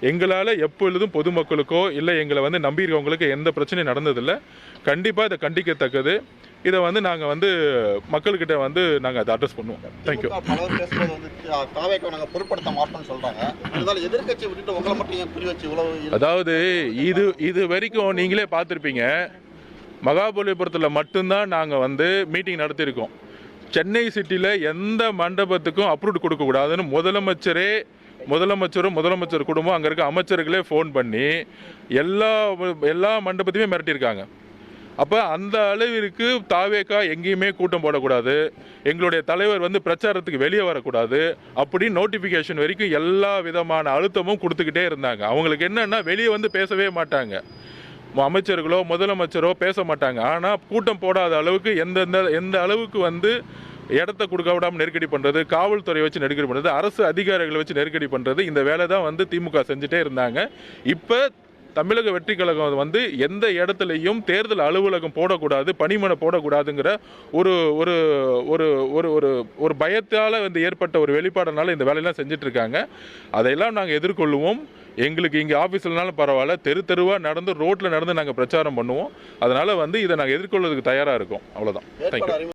எங்களால் எப்பொழுதும் பொதுமக்களுக்கோ இல்லை எங்களை வந்து நம்பியிருக்கவங்களுக்கு எந்த பிரச்சனையும் நடந்ததில்லை. கண்டிப்பாக இதை கண்டிக்கத்தக்கது. இதை வந்து நாங்கள் வந்து மக்கள்கிட்ட வந்து நாங்கள் அதை அட்ரஸ் பண்ணுவோம். தேங்க்யூ. அதாவது இது வரைக்கும் நீங்களே பார்த்துருப்பீங்க, மகாபலிபுரத்தில் மட்டும்தான் நாங்கள் வந்து மீட்டிங் நடத்தியிருக்கோம். சென்னை சிட்டியில் எந்த மண்டபத்துக்கும் அப்ரூவ் கொடுக்கக்கூடாதுன்னு முதலமைச்சர் குடும்பம் அங்கே இருக்க அமைச்சர்களே ஃபோன் பண்ணி எல்லா மண்டபத்தையுமே மிரட்டியிருக்காங்க. அப்போ அந்த அளவிற்கு தாவேக்கா எங்கேயுமே கூட்டம் போடக்கூடாது, எங்களுடைய தலைவர் வந்து பிரச்சாரத்துக்கு வெளியே வரக்கூடாது அப்படி நோட்டிஃபிகேஷன் வரைக்கும் எல்லா விதமான அழுத்தமும் கொடுத்துக்கிட்டே இருந்தாங்க. அவங்களுக்கு என்னென்னா வெளியே வந்து பேசவே மாட்டாங்க, அமைச்சர்களோ முதலமைச்சரோ பேச மாட்டாங்க. ஆனால் கூட்டம் போடாத அளவுக்கு எந்த அளவுக்கு வந்து இடத்த கொடுக்க விடாமல் நெருக்கடி பண்ணுறது, காவல்துறையை வச்சு நெருக்கடி பண்ணுறது, அரசு அதிகாரிகளை வச்சு நெருக்கடி பண்ணுறது, இந்த வேலை தான் வந்து திமுக செஞ்சுட்டே இருந்தாங்க. இப்போ தமிழக வெற்றி கழகம் வந்து எந்த இடத்துலையும் தேர்தல் அலுவலகம் போடக்கூடாது, பணிமனை போடக்கூடாதுங்கிற ஒரு ஒரு ஒரு ஒரு ஒரு ஒரு பயத்தால் வந்து ஏற்பட்ட ஒரு வெளிப்பாடுனால இந்த வேலையெல்லாம் செஞ்சுட்டு இருக்காங்க. அதையெல்லாம் நாங்கள் எதிர்கொள்ளுவோம். எங்களுக்கு இங்கே ஆஃபீஸ்லனாலும் பரவாயில்ல, தெருவாக நடந்து ரோட்டில் நடந்து நாங்கள் பிரச்சாரம் பண்ணுவோம். அதனால் வந்து இதை நாங்கள் எதிர்கொள்வதற்கு தயாராக இருக்கோம். அவ்வளோதான். தேங்க்யூ.